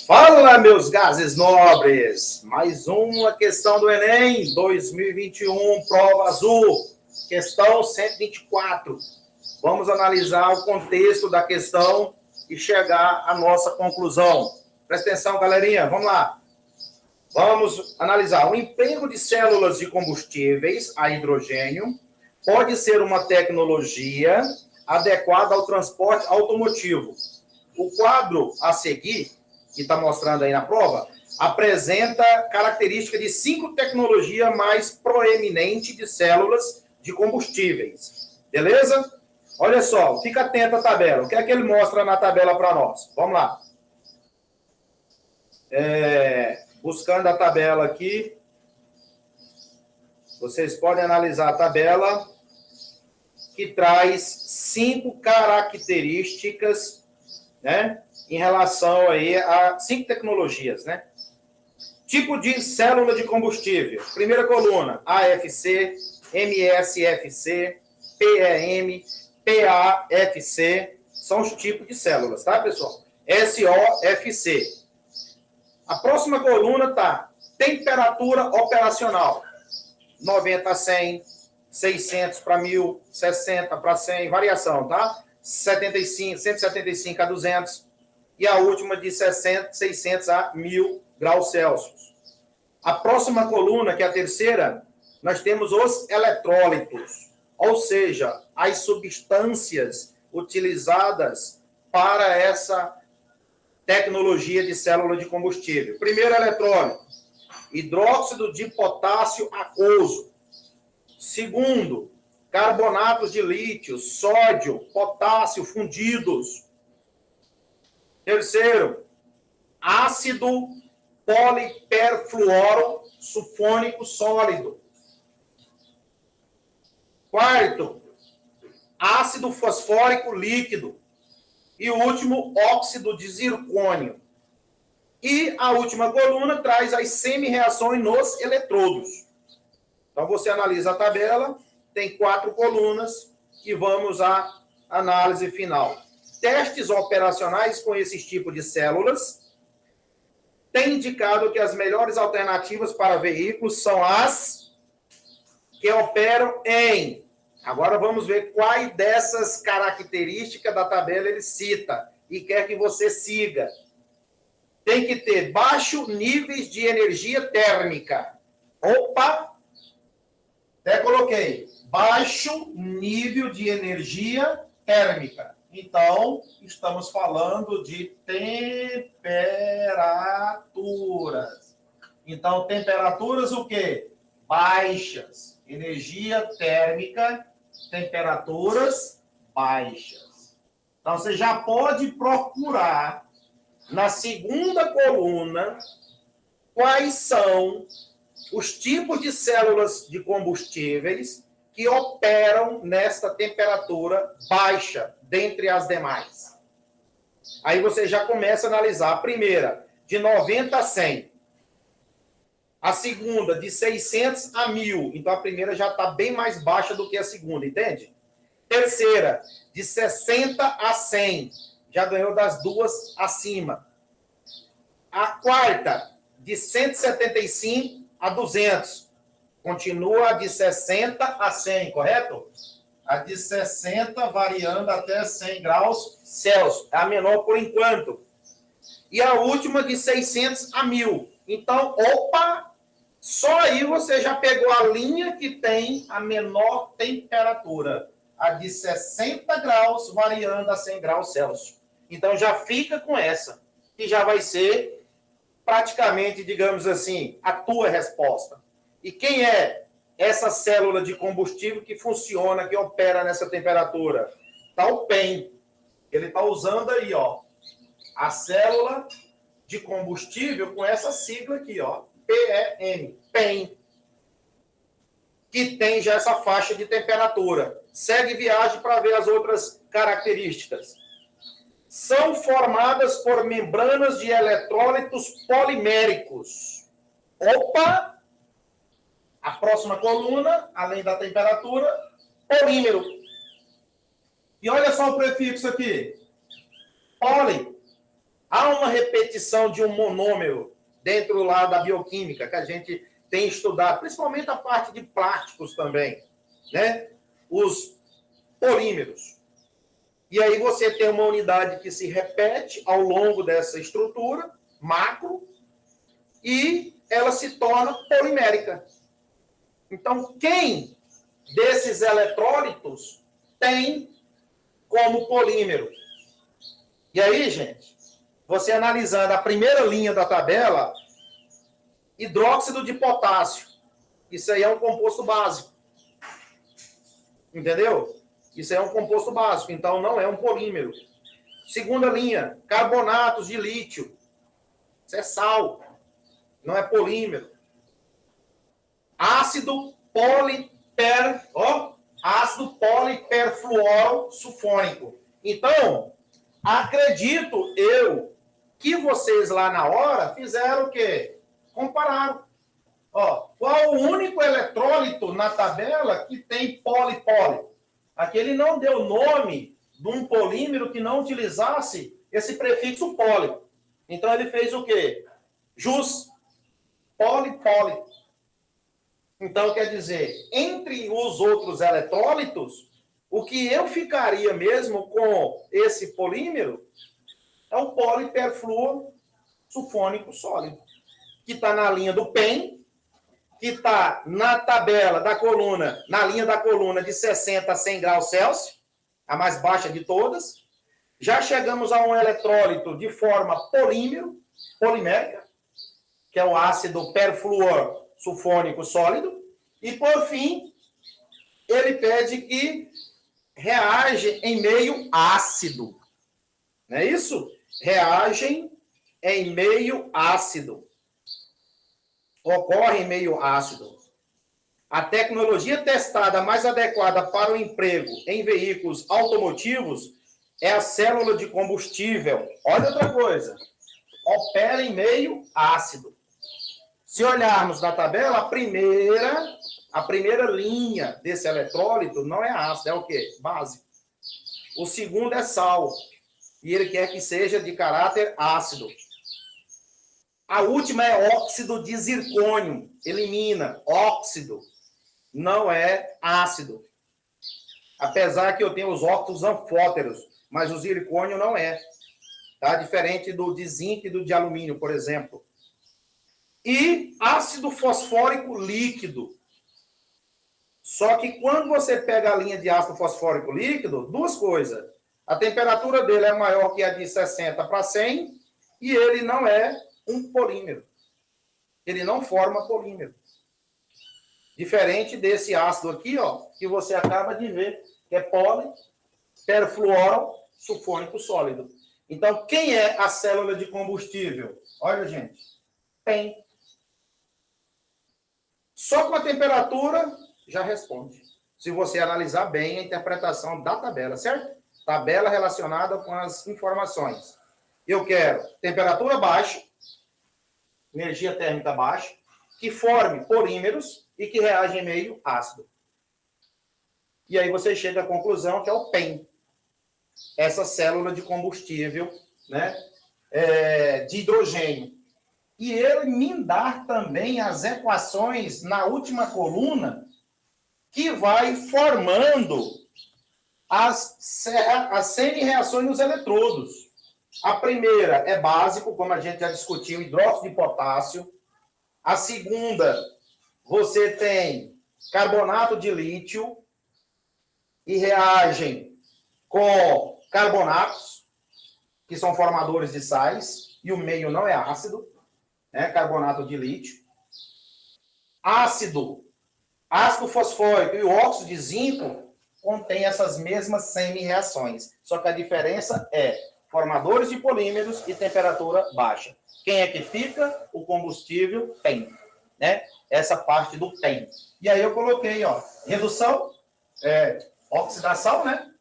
Fala, meus gases nobres! Mais uma questão do Enem 2021, prova azul, questão 124. Vamos analisar o contexto da questão e chegar à nossa conclusão. Presta atenção, galerinha, vamos lá. Vamos analisar. O emprego de células de combustíveis a hidrogênio pode ser uma tecnologia adequada ao transporte automotivo. O quadro a seguir, que está mostrando aí na prova, apresenta características de 5 tecnologias mais proeminentes de células de combustíveis. Beleza? Olha só, fica atento à tabela. O que é que ele mostra na tabela para nós? Vamos lá. Buscando a tabela aqui, vocês podem analisar a tabela que traz 5 características, né, em relação aí a 5 tecnologias, né? Tipo de célula de combustível. Primeira coluna, AFC, MSFC, PEM, PAFC, são os tipos de células, tá, pessoal? SOFC. A próxima coluna tá temperatura operacional. 90 a 100, 600 para 1000, 60 para 100, variação, tá? 175 a 200 e a última de 600 a 1000 graus Celsius. A próxima coluna, que é a terceira, nós temos os eletrólitos, ou seja, as substâncias utilizadas para essa tecnologia de célula de combustível. Primeiro eletrólito, hidróxido de potássio aquoso. Segundo, carbonatos de lítio, sódio, potássio fundidos. Terceiro, ácido poliperfluoro sulfônico sólido. Quarto, ácido fosfórico líquido. E o último, óxido de zircônio. E a última coluna traz as semi-reações nos eletrodos. Então, você analisa a tabela, tem 4 colunas e vamos à análise final. Testes operacionais com esses tipos de células têm indicado que as melhores alternativas para veículos são as que operam em... Agora vamos ver quais dessas características da tabela ele cita e quer que você siga. Tem que ter baixo níveis de energia térmica. Opa! Até coloquei. Baixo nível de energia térmica. Então, estamos falando de temperaturas. Então, temperaturas o quê? Baixas. Energia térmica, temperaturas baixas. Então, você já pode procurar na segunda coluna quais são os tipos de células de combustíveis que operam nesta temperatura baixa, dentre as demais. Aí você já começa a analisar. A primeira, de 90 a 100. A segunda, de 600 a 1000. Então, a primeira já está bem mais baixa do que a segunda, entende? Terceira, de 60 a 100. Já ganhou das duas acima. A quarta, de 175 a 200. Continua de 60 a 100, correto? A de 60 variando até 100 graus Celsius. É a menor por enquanto. E a última de 600 a 1000. Então, opa! Só aí você já pegou a linha que tem a menor temperatura. A de 60 graus variando a 100 graus Celsius. Então, já fica com essa. Que já vai ser praticamente, digamos assim, a tua resposta. E quem é essa célula de combustível que funciona, que opera nessa temperatura? Está o PEM. Ele está usando aí, ó, a célula de combustível com essa sigla aqui, ó, PEM, PEM, que tem já essa faixa de temperatura. Segue viagem para ver as outras características. São formadas por membranas de eletrólitos poliméricos. Opa! A próxima coluna, além da temperatura, polímero. E olha só o prefixo aqui. Poli. Há uma repetição de um monômero dentro lá da bioquímica, que a gente tem estudado, principalmente a parte de plásticos também, né? Os polímeros. E aí você tem uma unidade que se repete ao longo dessa estrutura, macro, e ela se torna polimérica. Então, quem desses eletrólitos tem como polímero? E aí, gente, você analisando a primeira linha da tabela, hidróxido de potássio. Isso aí é um composto básico. Entendeu? Isso aí é um composto básico, então não é um polímero. Segunda linha, carbonatos de lítio. Isso é sal, não é polímero. Ácido poliperfluoro sulfônico. Então, acredito eu que vocês lá na hora fizeram o quê? Compararam. Ó, qual o único eletrólito na tabela que tem poli-poli? Aqui ele não deu nome de um polímero que não utilizasse esse prefixo poli. Então ele fez o quê? Jus, poli-poli. Então quer dizer, entre os outros eletrólitos, o que eu ficaria mesmo com esse polímero é o poliperfluoro sulfônico sólido, que está na linha do PEN, que está na tabela da coluna, na linha da coluna de 60 a 100 graus Celsius, a mais baixa de todas. Já chegamos a um eletrólito de forma polimérica, que é o ácido perfluor sulfônico sólido. E, por fim, ele pede que reage em meio ácido. Não é isso? Reagem em meio ácido. Ocorre em meio ácido. A tecnologia testada mais adequada para o emprego em veículos automotivos é a célula de combustível. Olha outra coisa. Opera em meio ácido. Se olharmos na tabela, a primeira linha desse eletrólito não é ácido, é o quê? Básico. O segundo é sal. E ele quer que seja de caráter ácido. A última é óxido de zircônio. Elimina. Óxido. Não é ácido. Apesar que eu tenho os óxidos anfóteros, mas o zircônio não é. Tá? Diferente do de zinco e do de alumínio, por exemplo. E ácido fosfórico líquido. Só que quando você pega a linha de ácido fosfórico líquido, duas coisas. A temperatura dele é maior que a de 60 para 100 e ele não é um polímero. Ele não forma polímero. Diferente desse ácido aqui, ó, que você acaba de ver, que é poliperfluoro sulfônico sólido. Então, quem é a célula de combustível? Olha, gente. PEN. Só com a temperatura já responde. Se você analisar bem a interpretação da tabela, certo? Tabela relacionada com as informações. Eu quero temperatura baixa, energia térmica baixa, que forme polímeros e que reage em meio ácido. E aí você chega à conclusão que é o PEN. Essa célula de combustível, né, de hidrogênio. E ele me dá também as equações na última coluna que vai formando as semi-reações nos eletrodos. A primeira é básico, como a gente já discutiu, hidróxido de potássio. A segunda, você tem carbonato de lítio e reagem com carbonatos, que são formadores de sais, e o meio não é ácido, né? Carbonato de lítio. Ácido fosfórico e o óxido de zinco contém essas mesmas semi-reações. Só que a diferença é formadores de polímeros e temperatura baixa. Quem é que fica? O combustível PEN, né? Essa parte do PEN. E aí eu coloquei, ó, redução, oxidação, né?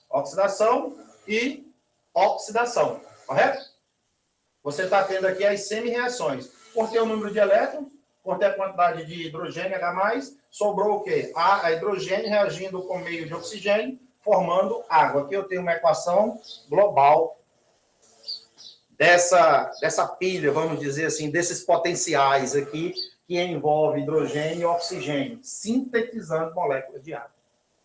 Oxidação e oxidação, correto? Você está tendo aqui as semi-reações. Por ter o número de elétrons, por ter a quantidade de hidrogênio H+, sobrou o quê? A hidrogênio reagindo com meio de oxigênio, formando água. Aqui eu tenho uma equação global dessa pilha, vamos dizer assim, desses potenciais aqui, que envolve hidrogênio e oxigênio, sintetizando moléculas de água.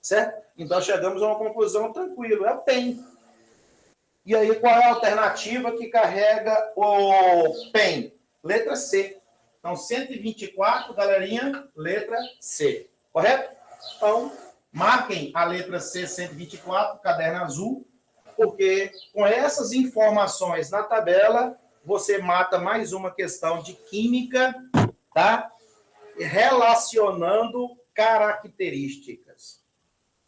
Certo? Então, chegamos a uma conclusão tranquila, é o PEN. E aí, qual é a alternativa que carrega o PEN? Letra C. Então, 124, galerinha, letra C. Correto? Então, marquem a letra C, 124, caderno azul, porque com essas informações na tabela, você mata mais uma questão de química, tá? Relacionando características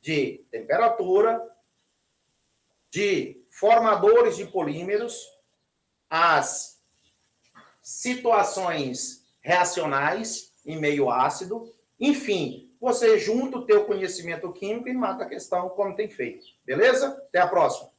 de temperatura, de formadores de polímeros, as situações reacionais em meio ácido, enfim, você junta o teu conhecimento químico e mata a questão como tem feito. Beleza? Até a próxima.